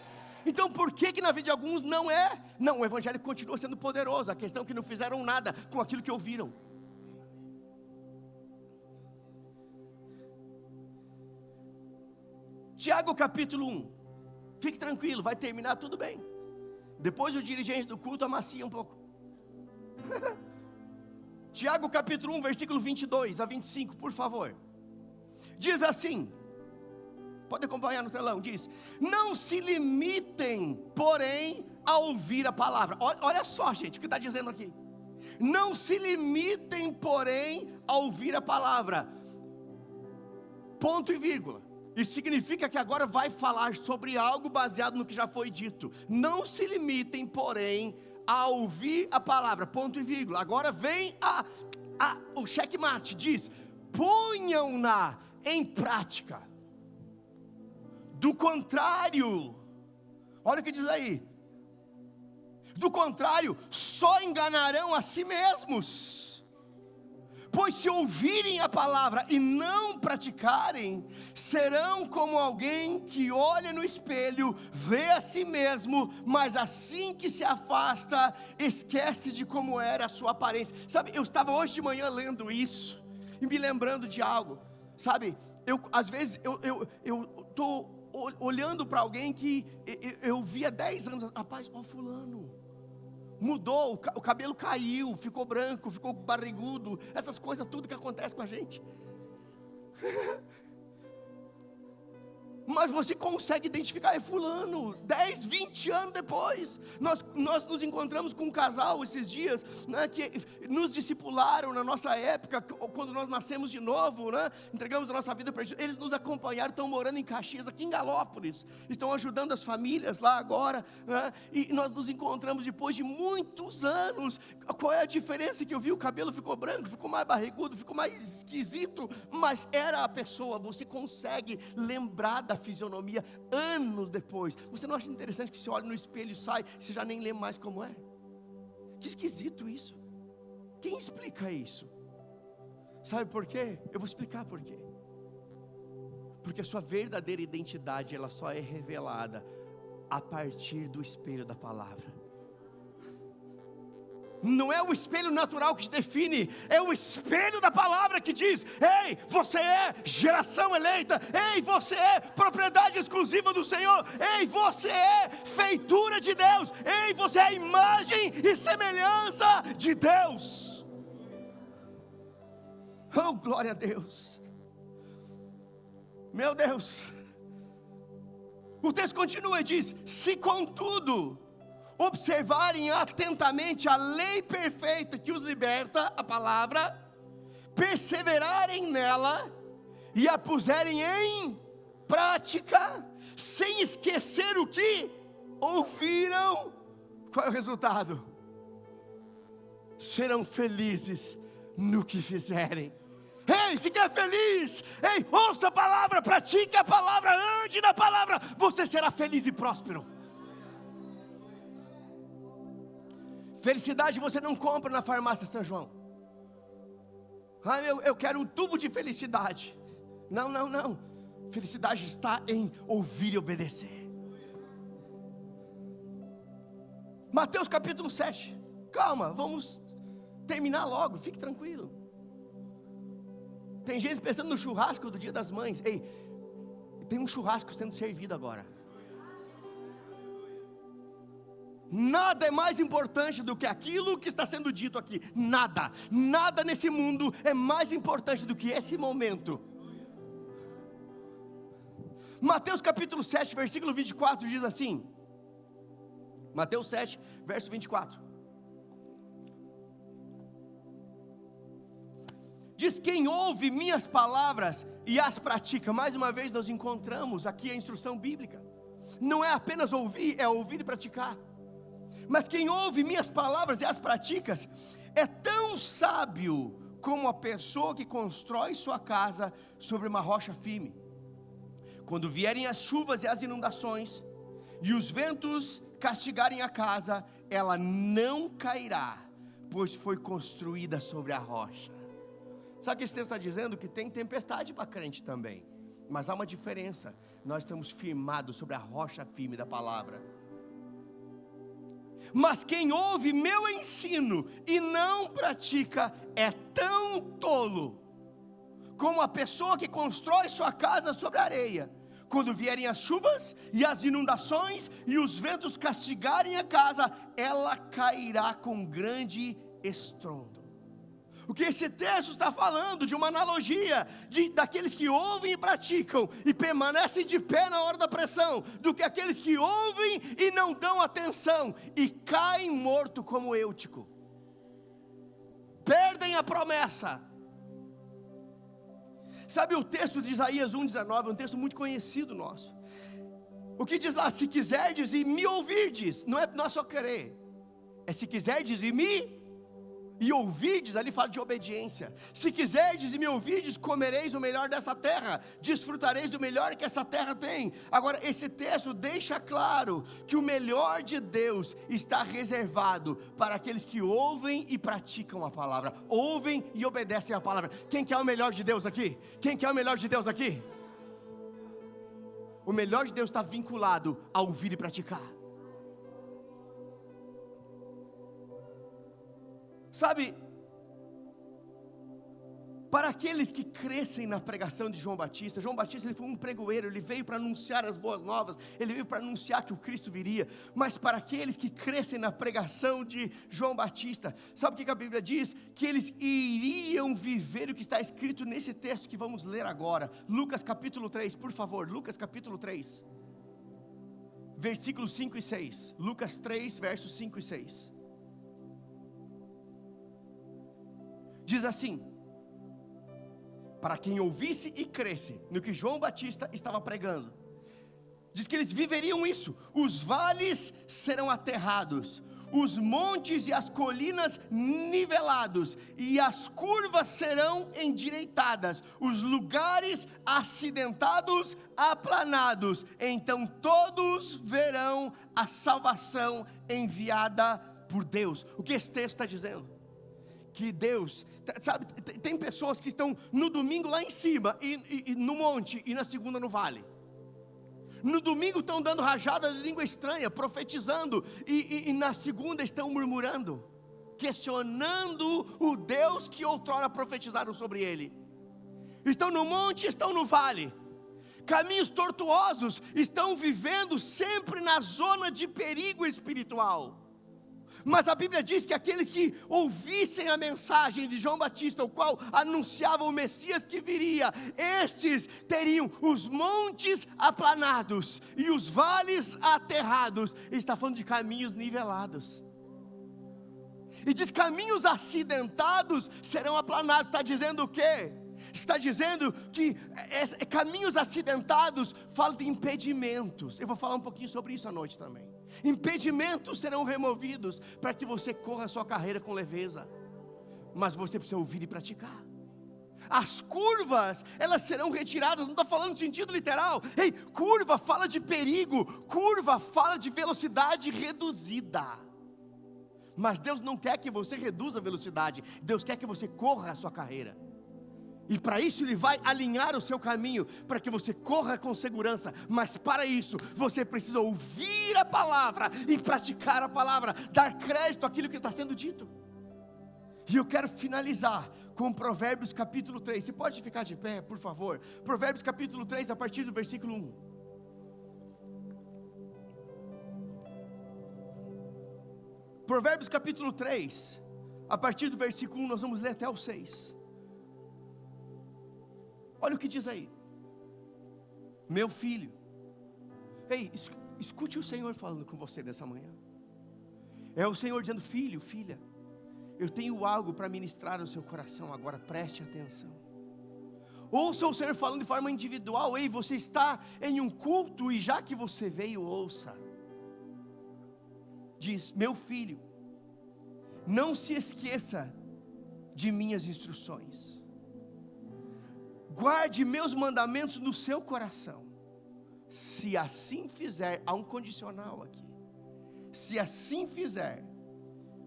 Então por que na vida de alguns não é? Não, o evangelho continua sendo poderoso, a questão é que não fizeram nada com aquilo que ouviram. Tiago capítulo 1, fique tranquilo, vai terminar tudo bem. Depois o dirigente do culto amacia um pouco. Tiago capítulo 1, versículo 22 a 25, por favor. Diz assim, pode acompanhar no telão, diz: não se limitem, porém, a ouvir a palavra. Olha só, gente, o que está dizendo aqui. Não se limitem, porém, a ouvir a palavra. Ponto e vírgula. Isso significa que agora vai falar sobre algo baseado no que já foi dito. Não se limitem, porém, a ouvir a palavra, ponto e vírgula. Agora vem o checkmate, diz: ponham-na em prática. Do contrário, olha o que diz aí. Do contrário, só enganarão a si mesmos. Pois se ouvirem a palavra e não praticarem, serão como alguém que olha no espelho, vê a si mesmo, mas assim que se afasta, esquece de como era a sua aparência. Sabe, eu estava hoje de manhã lendo isso, e me lembrando de algo. Sabe, às vezes eu estou olhando para alguém que eu via 10 anos, rapaz, ó fulano, mudou, o cabelo caiu, ficou branco, ficou barrigudo, essas coisas tudo que acontece com a gente. Mas você consegue identificar, é fulano, 10, 20 anos depois. Nós nos encontramos com um casal esses dias, né, que nos discipularam na nossa época, quando nós nascemos de novo, né, entregamos a nossa vida para Jesus. Eles nos acompanharam, estão morando em Caxias, aqui em Galópolis, estão ajudando as famílias lá agora, né, e nós nos encontramos depois de muitos anos. Qual é a diferença? Que eu vi, o cabelo ficou branco, ficou mais barrigudo, ficou mais esquisito, mas era a pessoa. Você consegue lembrar da fisionomia anos depois. Você não acha interessante que você olha no espelho e sai, você já nem lembra mais como é? Que esquisito isso. Quem explica isso? Sabe por quê? Eu vou explicar por quê. Porque a sua verdadeira identidade, ela só é revelada a partir do espelho da palavra. Não é o espelho natural que te define, é o espelho da palavra que diz: ei, você é geração eleita, ei, você é propriedade exclusiva do Senhor, ei, você é feitura de Deus, ei, você é imagem e semelhança de Deus. Oh, glória a Deus. Meu Deus. O texto continua e diz: se contudo observarem atentamente a lei perfeita que os liberta, a palavra, perseverarem nela e a puserem em prática, sem esquecer o que ouviram, qual é o resultado? Serão felizes no que fizerem. Ei, se quer feliz, ei, ouça a palavra, pratique a palavra, ande na palavra, você será feliz e próspero. Felicidade você não compra na farmácia São João. Ah, eu quero um tubo de felicidade. Não, não, não. Felicidade está em ouvir e obedecer. Mateus capítulo 7. Calma, vamos terminar logo, fique tranquilo. Tem gente pensando no churrasco do Dia das Mães. Ei, tem um churrasco sendo servido agora. Nada é mais importante do que aquilo que está sendo dito aqui. Nada, nada nesse mundo é mais importante do que esse momento. Mateus capítulo 7, versículo 24 diz assim, Mateus 7, verso 24. Diz: quem ouve minhas palavras e as pratica. Mais uma vez nós encontramos aqui a instrução bíblica. Não é apenas ouvir, é ouvir e praticar. Mas quem ouve minhas palavras e as pratica é tão sábio como a pessoa que constrói sua casa sobre uma rocha firme. Quando vierem as chuvas e as inundações, e os ventos castigarem a casa, ela não cairá, pois foi construída sobre a rocha. Sabe o que esse texto está dizendo? Que tem tempestade para crente também, mas há uma diferença. Nós estamos firmados sobre a rocha firme da palavra. Mas quem ouve meu ensino e não pratica é tão tolo como a pessoa que constrói sua casa sobre a areia. Quando vierem as chuvas e as inundações e os ventos castigarem a casa, ela cairá com grande estrondo. O que esse texto está falando, de uma analogia daqueles que ouvem e praticam e permanecem de pé na hora da pressão, do que aqueles que ouvem e não dão atenção e caem morto como Eutico, perdem a promessa. Sabe o texto de Isaías 1,19, é um texto muito conhecido nosso. O que diz lá? Se quiserdes e me ouvirdes, não é só querer, é se quiserdes e ouvirdes, ali fala de obediência. Se quiserdes e me ouvirdes, comereis o melhor dessa terra, desfrutareis do melhor que essa terra tem. Agora, esse texto deixa claro que o melhor de Deus está reservado para aqueles que ouvem e praticam a palavra, ouvem e obedecem a palavra. Quem quer o melhor de Deus aqui? Quem quer o melhor de Deus aqui? O melhor de Deus está vinculado a ouvir e praticar. Sabe, para aqueles que crescem na pregação de João Batista ele foi um pregoeiro, ele veio para anunciar as boas novas, ele veio para anunciar que o Cristo viria. Mas para aqueles que crescem na pregação de João Batista, sabe o que a Bíblia diz? Que eles iriam viver o que está escrito nesse texto que vamos ler agora, Lucas capítulo 3, por favor, Lucas capítulo 3, versículos 5 e 6, Lucas 3, versos 5 e 6, diz assim: para quem ouvisse e cresce no que João Batista estava pregando, diz que eles viveriam isso. Os vales serão aterrados, os montes e as colinas nivelados, e as curvas serão endireitadas, os lugares acidentados aplanados. Então todos verão a salvação enviada por Deus. O que esse texto está dizendo? Que Deus, sabe, tem pessoas que estão no domingo lá em cima, e no monte, e na segunda no vale. No domingo estão dando rajada de língua estranha, profetizando, e na segunda estão murmurando, questionando o Deus que outrora profetizaram sobre ele. Estão no monte, estão no vale, caminhos tortuosos, estão vivendo sempre na zona de perigo espiritual. Mas a Bíblia diz que aqueles que ouvissem a mensagem de João Batista, o qual anunciava o Messias que viria, estes teriam os montes aplanados e os vales aterrados. Ele está falando de caminhos nivelados. E diz: caminhos acidentados serão aplanados. Está dizendo o quê? Está dizendo que caminhos acidentados fala de impedimentos. Eu vou falar um pouquinho sobre isso à noite também. Impedimentos serão removidos para que você corra a sua carreira com leveza, mas você precisa ouvir e praticar. As curvas, elas serão retiradas. Não está falando no sentido literal. Ei, curva fala de perigo, curva fala de velocidade reduzida. Mas Deus não quer que você reduza a velocidade, Deus quer que você corra a sua carreira. E para isso Ele vai alinhar o seu caminho, para que você corra com segurança. Mas para isso, você precisa ouvir a palavra e praticar a palavra, dar crédito àquilo que está sendo dito. E eu quero finalizar com Provérbios capítulo 3, você pode ficar de pé, por favor? Provérbios capítulo 3, a partir do versículo 1. Provérbios capítulo 3, a partir do versículo 1, nós vamos ler até o 6. Olha o que diz aí: meu filho. Ei, escute o Senhor falando com você nessa manhã. É o Senhor dizendo: filho, filha, eu tenho algo para ministrar no seu coração agora, preste atenção. Ouça o Senhor falando de forma individual. Ei, você está em um culto e já que você veio, ouça. Diz: meu filho, não se esqueça de minhas instruções, guarde meus mandamentos no seu coração. Se assim fizer, há um condicional aqui. Se assim fizer,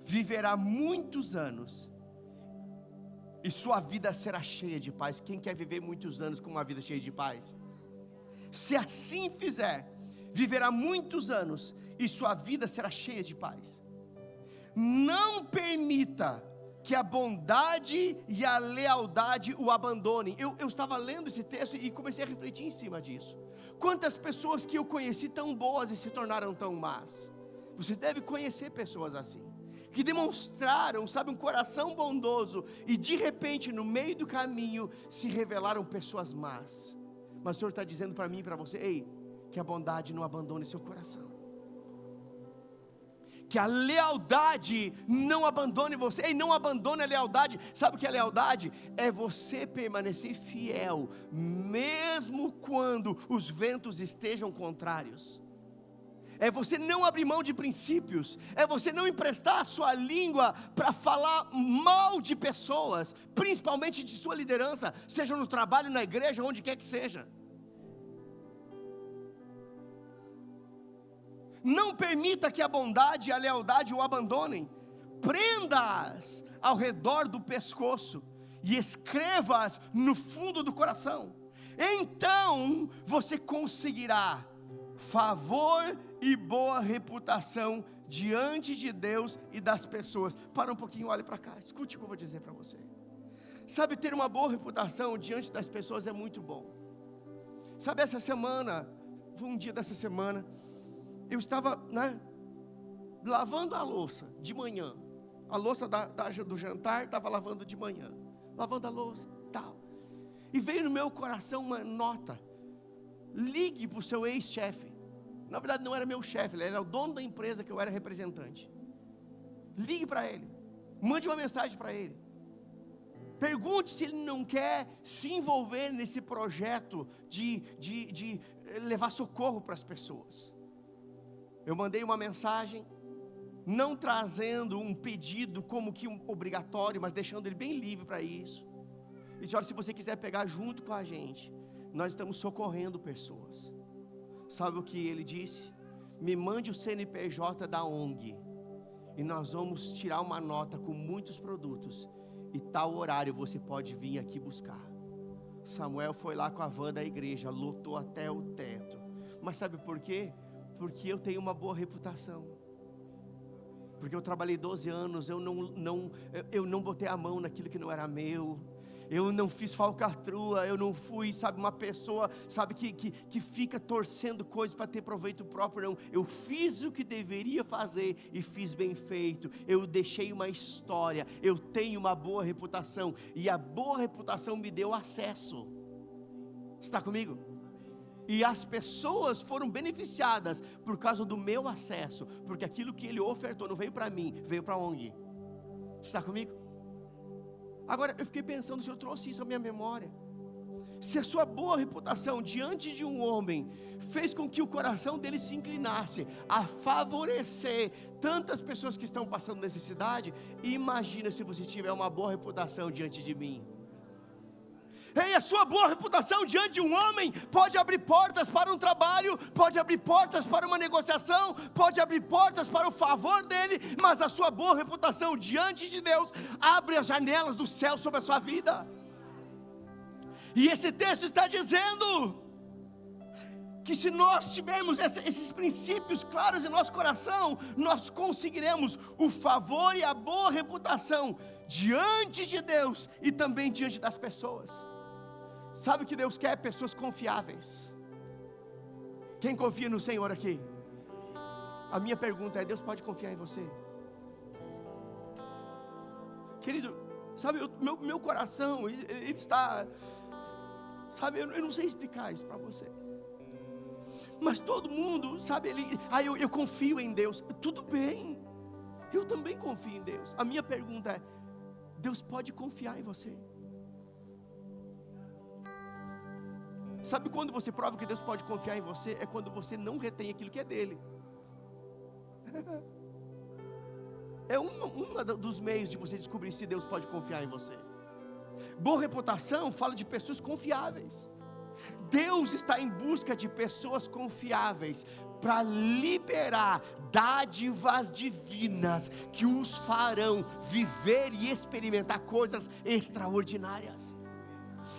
viverá muitos anos e sua vida será cheia de paz. Quem quer viver muitos anos com uma vida cheia de paz? Se assim fizer, viverá muitos anos e sua vida será cheia de paz. Não permita que a bondade e a lealdade o abandonem. Eu estava lendo esse texto e comecei a refletir em cima disso. Quantas pessoas que eu conheci tão boas e se tornaram tão más. Você deve conhecer pessoas assim, que demonstraram, sabe, um coração bondoso, e de repente no meio do caminho se revelaram pessoas más. Mas o Senhor está dizendo para mim e para você: ei, que a bondade não abandone seu coração, que a lealdade não abandone você. Ei, não abandone a lealdade. Sabe o que é lealdade? É você permanecer fiel, mesmo quando os ventos estejam contrários. É você não abrir mão de princípios. É você não emprestar a sua língua para falar mal de pessoas, principalmente de sua liderança, seja no trabalho, na igreja, onde quer que seja. Não permita que a bondade e a lealdade o abandonem. Prenda-as ao redor do pescoço e escreva-as no fundo do coração. Então você conseguirá favor e boa reputação diante de Deus e das pessoas. Para um pouquinho, olhe para cá, escute o que eu vou dizer para você. Sabe, ter uma boa reputação diante das pessoas é muito bom. Sabe, essa semana, um dia dessa semana, eu estava, lavando a louça de manhã. A louça do jantar, estava lavando de manhã, lavando a louça, tal. E veio no meu coração uma nota: ligue para o seu ex-chefe. Na verdade não era meu chefe, ele era o dono da empresa que eu era representante. Ligue para ele, mande uma mensagem para ele, pergunte se ele não quer se envolver nesse projeto de levar socorro para as pessoas. Eu mandei uma mensagem, não trazendo um pedido como que um obrigatório, mas deixando ele bem livre para isso. E disse: olha, se você quiser pegar junto com a gente, nós estamos socorrendo pessoas. Sabe o que ele disse? Me mande o CNPJ da ONG e nós vamos tirar uma nota com muitos produtos, e tal horário você pode vir aqui buscar. Samuel foi lá com a van da igreja, lotou até o teto. Mas sabe por quê? Porque eu tenho uma boa reputação, porque eu trabalhei 12 anos, eu não botei a mão naquilo que não era meu, eu não fiz falcatrua, eu não fui, sabe, uma pessoa, sabe, que fica torcendo coisas para ter proveito próprio, não. Eu fiz o que deveria fazer e fiz bem feito. Eu deixei uma história, eu tenho uma boa reputação, e a boa reputação me deu acesso. Está comigo? E as pessoas foram beneficiadas por causa do meu acesso, porque aquilo que ele ofertou não veio para mim, veio para a ONG. Está comigo? Agora eu fiquei pensando, o Senhor trouxe isso à minha memória. Se a sua boa reputação diante de um homem fez com que o coração dele se inclinasse a favorecer tantas pessoas que estão passando necessidade, imagina se você tiver uma boa reputação diante de mim. Ei, a sua boa reputação diante de um homem pode abrir portas para um trabalho, pode abrir portas para uma negociação, pode abrir portas para o favor dele, mas a sua boa reputação diante de Deus abre as janelas do céu sobre a sua vida. E esse texto está dizendo que se nós tivermos esses princípios claros em nosso coração, nós conseguiremos o favor e a boa reputação diante de Deus e também diante das pessoas. Sabe o que Deus quer? Pessoas confiáveis. Quem confia no Senhor aqui? A minha pergunta é: Deus pode confiar em você? Querido, sabe, meu coração, ele está, sabe, eu não sei explicar isso para você. Mas todo mundo, sabe, eu confio em Deus. Tudo bem, eu também confio em Deus. A minha pergunta é: Deus pode confiar em você? Sabe quando você prova que Deus pode confiar em você? É quando você não retém aquilo que é dele. É um dos meios de você descobrir se Deus pode confiar em você. Boa reputação fala de pessoas confiáveis. Deus está em busca de pessoas confiáveis para liberar dádivas divinas que os farão viver e experimentar coisas extraordinárias.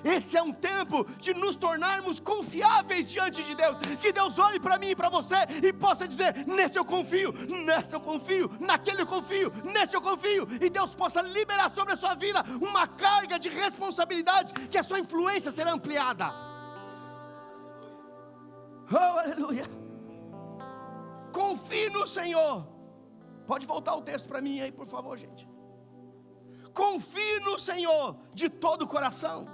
Esse é um tempo de nos tornarmos confiáveis diante de Deus. Que Deus olhe para mim e para você e possa dizer: nesse eu confio, nesse eu confio, naquele eu confio, nesse eu confio. E Deus possa liberar sobre a sua vida uma carga de responsabilidades, que a sua influência será ampliada. Oh, aleluia. Confie no Senhor. Pode voltar o texto para mim aí, por favor, gente. Confie no Senhor de todo o coração.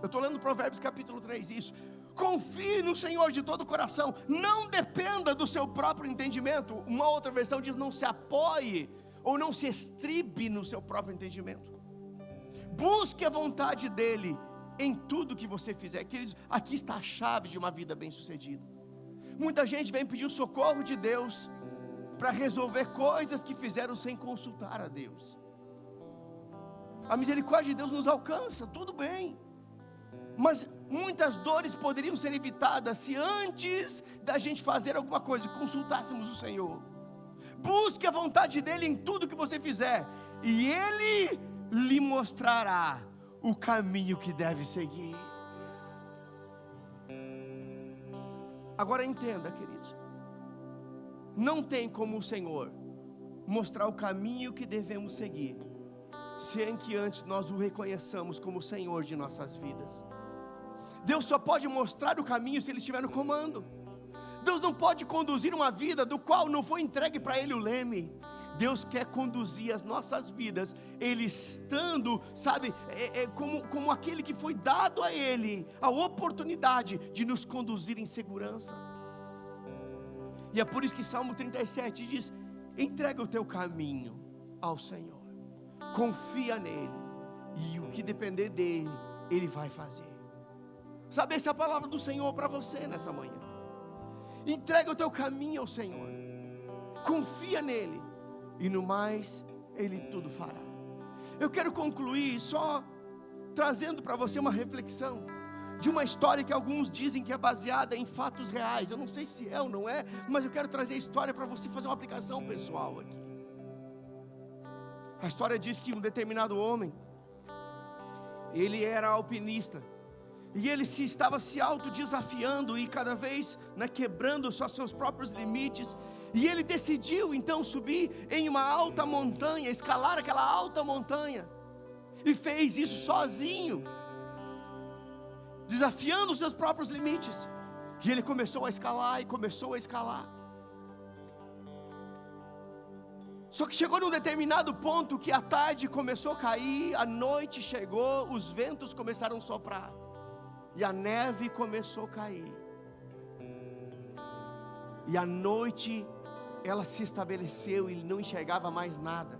Eu estou lendo Provérbios capítulo 3, isso. Confie no Senhor de todo o coração. Não dependa do seu próprio entendimento. Uma outra versão diz: não se apoie ou não se estribe no seu próprio entendimento. Busque a vontade dEle em tudo que você fizer. Queridos, aqui está a chave de uma vida bem sucedida. Muita gente vem pedir o socorro de Deus para resolver coisas que fizeram sem consultar a Deus. A misericórdia de Deus nos alcança, tudo bem, mas muitas dores poderiam ser evitadas se antes da gente fazer alguma coisa consultássemos o Senhor. Busque a vontade dEle em tudo que você fizer, e Ele lhe mostrará o caminho que deve seguir. Agora entenda, queridos, não tem como o Senhor mostrar o caminho que devemos seguir sem que antes nós o reconheçamos como Senhor de nossas vidas. Deus só pode mostrar o caminho se Ele estiver no comando. Deus não pode conduzir uma vida do qual não foi entregue para Ele o leme. Deus quer conduzir as nossas vidas, Ele estando, sabe, como aquele que foi dado a Ele a oportunidade de nos conduzir em segurança. E é por isso que Salmo 37 diz: entrega o teu caminho ao Senhor, confia nele, e o que depender dele, Ele vai fazer. Sabe, essa é a palavra do Senhor para você nessa manhã. Entrega o teu caminho ao Senhor, confia nele, e no mais Ele tudo fará. Eu quero concluir só trazendo para você uma reflexão de uma história que alguns dizem que é baseada em fatos reais. Eu não sei se é ou não é, mas eu quero trazer a história para você fazer uma aplicação pessoal aqui. A história diz que um determinado homem, ele era alpinista, e ele estava se autodesafiando e cada vez quebrando seus próprios limites. E ele decidiu então subir em uma alta montanha, escalar aquela alta montanha, e fez isso sozinho, desafiando os seus próprios limites. E ele começou a escalar e começou a escalar. Só que chegou num determinado ponto que a tarde começou a cair, a noite chegou, os ventos começaram a soprar, e a neve começou a cair, e a noite ela se estabeleceu, e ele não enxergava mais nada,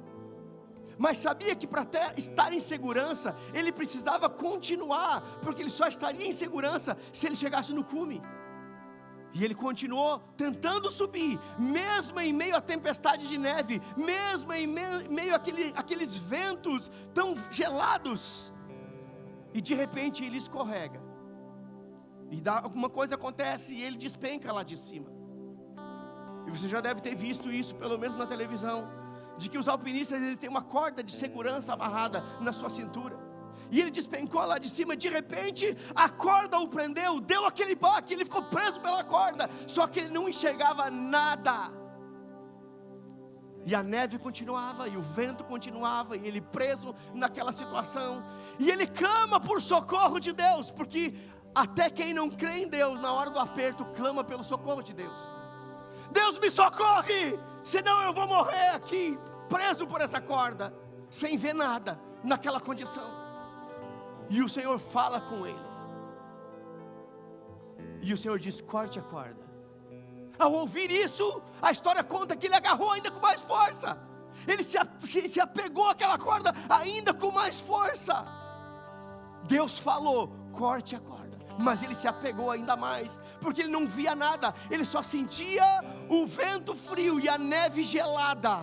mas sabia que para estar em segurança, ele precisava continuar, porque ele só estaria em segurança se ele chegasse no cume. E ele continuou tentando subir, mesmo em meio à tempestade de neve, mesmo em meio àqueles ventos tão gelados, e de repente ele escorrega, e alguma coisa acontece, e ele despenca lá de cima. E você já deve ter visto isso, pelo menos na televisão, de que os alpinistas, eles têm uma corda de segurança amarrada na sua cintura, e ele despencou lá de cima. De repente a corda o prendeu, deu aquele baque, ele ficou preso pela corda, só que ele não enxergava nada, e a neve continuava, e o vento continuava, e ele preso naquela situação, e ele clama por socorro de Deus, porque até quem não crê em Deus, na hora do aperto, clama pelo socorro de Deus. Deus, me socorre, senão eu vou morrer aqui, preso por essa corda, sem ver nada, naquela condição. E o Senhor fala com ele, e o Senhor diz: corte a corda. Ao ouvir isso, a história conta que ele agarrou ainda com mais força. Ele se apegou àquela corda ainda com mais força. Deus falou: corte a corda, mas ele se apegou ainda mais, porque ele não via nada, ele só sentia o vento frio e a neve gelada,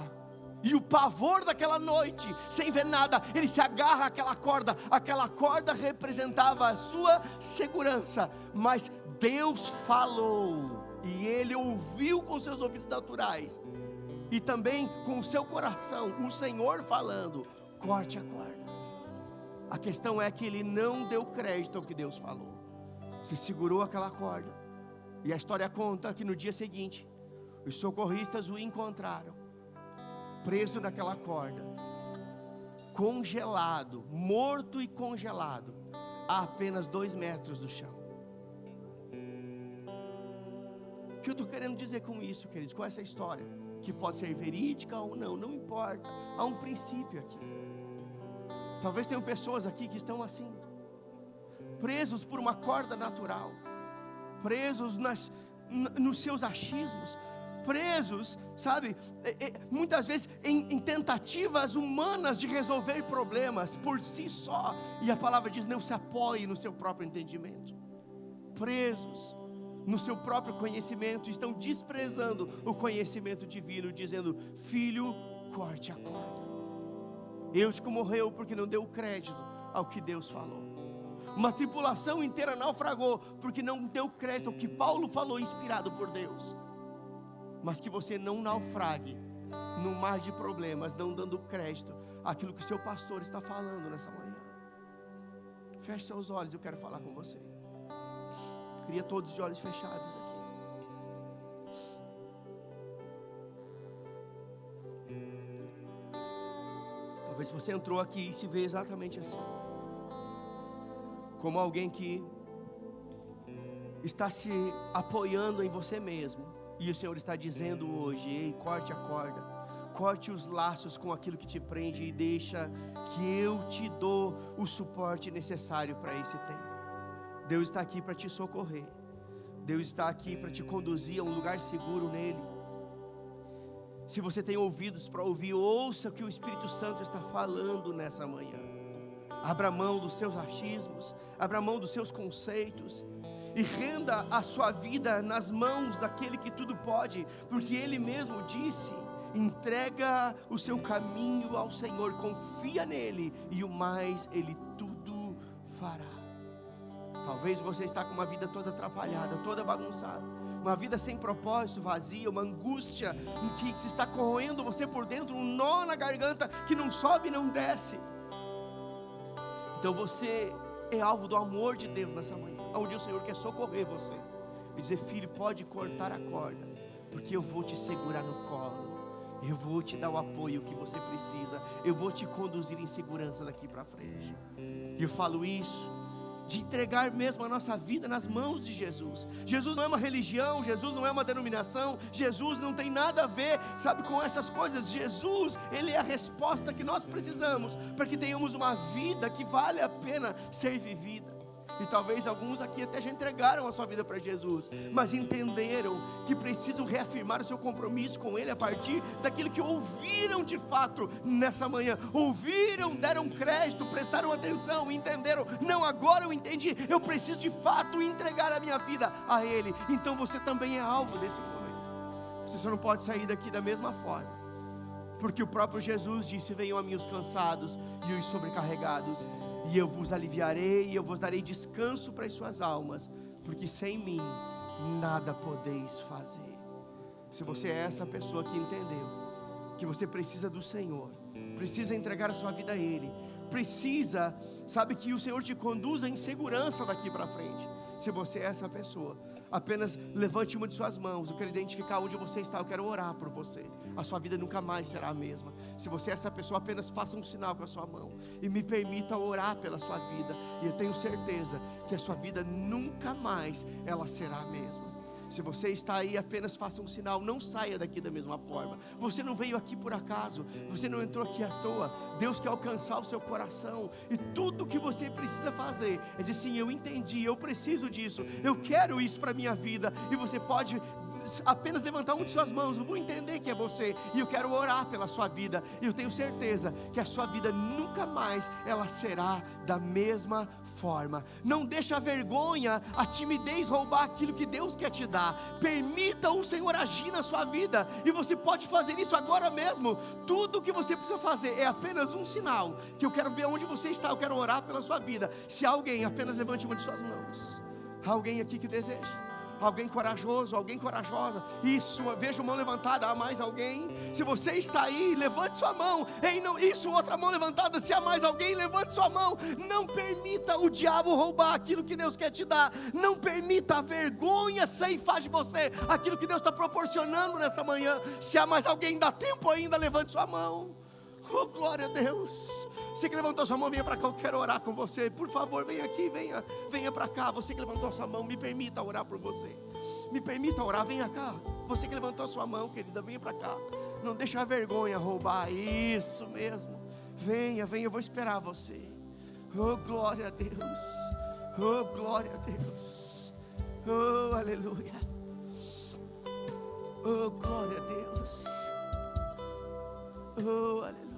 e o pavor daquela noite, sem ver nada. Ele se agarra àquela corda representava a sua segurança, mas Deus falou, e ele ouviu com seus ouvidos naturais, e também com o seu coração, o Senhor falando: corte a corda. A questão é que ele não deu crédito ao que Deus falou, se segurou aquela corda, e a história conta que no dia seguinte, os socorristas o encontraram, preso naquela corda, congelado, morto e congelado, a apenas 2 metros do chão. O que eu estou querendo dizer com isso, queridos, com essa história, que pode ser verídica ou não, não importa, há um princípio aqui. Talvez tenham pessoas aqui que estão assim, presos por uma corda natural, presos nos seus achismos, presos, sabe, muitas vezes em tentativas humanas de resolver problemas por si só, e a palavra diz: não se apoie no seu próprio entendimento. Presos no seu próprio conhecimento, estão desprezando o conhecimento divino, dizendo: filho, corte a corda. Eutico morreu porque não deu crédito ao que Deus falou. Uma tripulação inteira naufragou porque não deu crédito ao que Paulo falou, inspirado por Deus. Mas que você não naufrague no mar de problemas, não dando crédito àquilo que o seu pastor está falando nessa manhã. Feche seus olhos, eu quero falar com você. Queria todos de olhos fechados aqui. Talvez você entrou aqui e se vê exatamente assim, como alguém que está se apoiando em você mesmo, e o Senhor está dizendo hoje: ei, corte a corda, corte os laços com aquilo que te prende, e deixa que eu te dou o suporte necessário para esse tempo. Deus está aqui para te socorrer, Deus está aqui para te conduzir a um lugar seguro nele. Se você tem ouvidos para ouvir, ouça o que o Espírito Santo está falando nessa manhã. Abra mão dos seus achismos, abra mão dos seus conceitos, e renda a sua vida nas mãos daquele que tudo pode, porque Ele mesmo disse: entrega o seu caminho ao Senhor, confia nele, e o mais Ele tudo fará. Talvez você está com uma vida toda atrapalhada, toda bagunçada, uma vida sem propósito, vazia, uma angústia que se está corroendo você por dentro, um nó na garganta que não sobe e não desce. Então você é alvo do amor de Deus nessa manhã, onde o Senhor quer socorrer você e dizer: filho, pode cortar a corda, porque eu vou te segurar no colo, eu vou te dar o apoio que você precisa, eu vou te conduzir em segurança daqui para frente. E eu falo isso de entregar mesmo a nossa vida nas mãos de Jesus. Jesus não é uma religião, Jesus não é uma denominação, Jesus não tem nada a ver, sabe, com essas coisas. Jesus, Ele é a resposta que nós precisamos para que tenhamos uma vida que vale a pena ser vivida. E talvez alguns aqui até já entregaram a sua vida para Jesus, mas entenderam que precisam reafirmar o seu compromisso com Ele a partir daquilo que ouviram de fato nessa manhã. Ouviram, deram crédito, prestaram atenção, entenderam: não, agora eu entendi, eu preciso de fato entregar a minha vida a Ele. Então você também é alvo desse momento. Você só não pode sair daqui da mesma forma, porque o próprio Jesus disse: venham a mim os cansados e os sobrecarregados, e eu vos aliviarei, e eu vos darei descanso para as suas almas, porque sem mim nada podeis fazer. Se você é essa pessoa que entendeu que você precisa do Senhor, precisa entregar a sua vida a Ele, precisa, sabe, que o Senhor te conduza em segurança daqui para frente. Se você é essa pessoa, apenas levante uma de suas mãos. Eu quero identificar onde você está, eu quero orar por você. A sua vida nunca mais será a mesma. Se você é essa pessoa, apenas faça um sinal com a sua mão e me permita orar pela sua vida, e eu tenho certeza que a sua vida nunca mais ela será a mesma. Se você está aí, apenas faça um sinal, não saia daqui da mesma forma. Você não veio aqui por acaso, você não entrou aqui à toa. Deus quer alcançar o seu coração, e tudo que você precisa fazer é dizer: sim, eu entendi, eu preciso disso, eu quero isso para a minha vida. E você pode apenas levantar uma de suas mãos, eu vou entender que é você, e eu quero orar pela sua vida, e eu tenho certeza que a sua vida nunca mais ela será da mesma forma. Não deixa a vergonha, a timidez roubar aquilo que Deus quer te dar. Permita o Senhor agir na sua vida, e você pode fazer isso agora mesmo. Tudo o que você precisa fazer é apenas um sinal, que eu quero ver onde você está, eu quero orar pela sua vida. Se alguém, apenas levante uma de suas mãos. Alguém aqui que deseja? Alguém corajoso, alguém corajosa? Isso, vejo mão levantada. Há mais alguém? Se você está aí, levante sua mão. Ei, não, isso, outra mão levantada. Se há mais alguém, levante sua mão. Não permita o diabo roubar aquilo que Deus quer te dar. Não permita a vergonha ceifar de você aquilo que Deus está proporcionando nessa manhã. Se há mais alguém, dá tempo ainda, levante sua mão. Oh, glória a Deus. Você que levantou sua mão, venha para cá, eu quero orar com você. Por favor, venha aqui, venha para cá. Você que levantou sua mão, me permita orar por você. Me permita orar, venha cá. Você que levantou sua mão, querida, venha para cá. Não deixa a vergonha roubar, isso mesmo. Venha, eu vou esperar você. Oh, glória a Deus. Oh, glória a Deus. Oh, aleluia. Oh, glória a Deus. Oh, aleluia.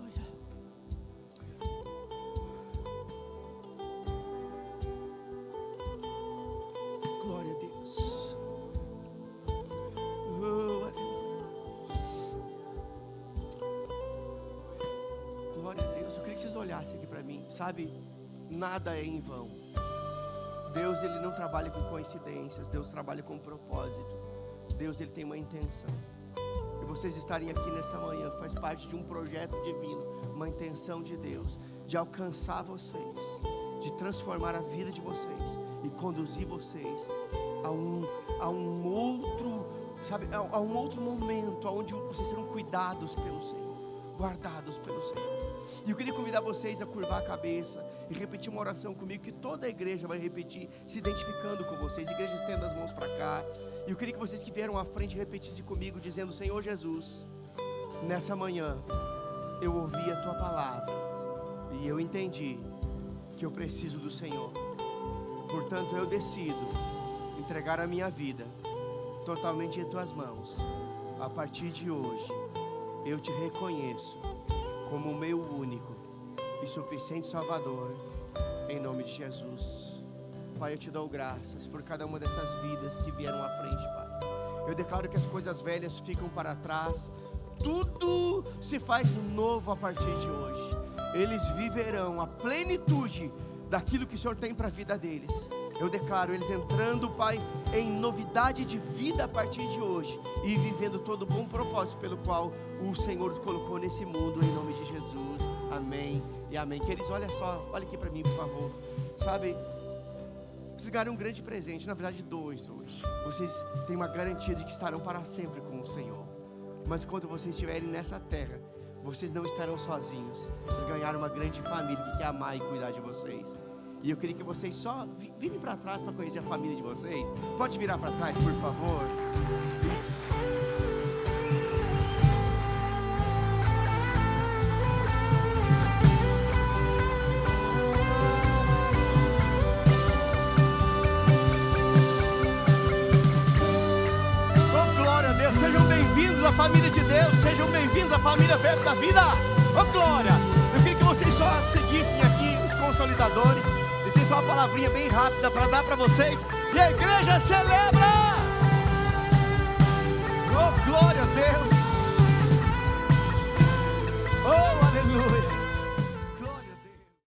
Glória a Deus. Oh, aleluia. Glória a Deus. Eu queria que vocês olhassem aqui para mim. Sabe, nada é em vão. Deus, Ele não trabalha com coincidências. Deus trabalha com propósito. Deus, Ele tem uma intenção. E vocês estarem aqui nessa manhã faz parte de um projeto divino, uma intenção de Deus, de alcançar vocês, de transformar a vida de vocês e conduzir vocês a um outro, sabe, a um outro momento, onde vocês serão cuidados pelo Senhor, guardados pelo Senhor. E eu queria convidar vocês a curvar a cabeça e repetir uma oração comigo, que toda a igreja vai repetir, se identificando com vocês. Igreja, estenda as mãos para cá. E eu queria que vocês que vieram à frente repetissem comigo, dizendo: Senhor Jesus, nessa manhã eu ouvi a Tua palavra e eu entendi que eu preciso do Senhor. Portanto, eu decido entregar a minha vida totalmente em Tuas mãos. A partir de hoje, eu Te reconheço como o meu único e suficiente Salvador, em nome de Jesus. Pai, eu Te dou graças por cada uma dessas vidas que vieram à frente, Pai. Eu declaro que as coisas velhas ficam para trás, tudo se faz novo a partir de hoje. Eles viverão a plenitude daquilo que o Senhor tem para a vida deles. Eu declaro eles entrando, Pai, em novidade de vida a partir de hoje e vivendo todo o bom propósito pelo qual o Senhor os colocou nesse mundo, em nome de Jesus. Amém e amém. Queridos, olha só, olha aqui para mim, por favor. Sabe, vocês ganharam um grande presente, na verdade 2 hoje. Vocês têm uma garantia de que estarão para sempre com o Senhor. Mas quando vocês estiverem nessa terra, vocês não estarão sozinhos. Vocês ganharam uma grande família que quer amar e cuidar de vocês. E eu queria que vocês só virem para trás para conhecer a família de vocês. Pode virar para trás, por favor. Isso. Oh, glória a Deus. Sejam bem-vindos à família de Deus. Sejam bem-vindos à família Verbo da Vida. Oh, glória. Eu queria que vocês só seguissem aqui os consolidadores. Só uma palavrinha bem rápida para dar para vocês. E a igreja celebra.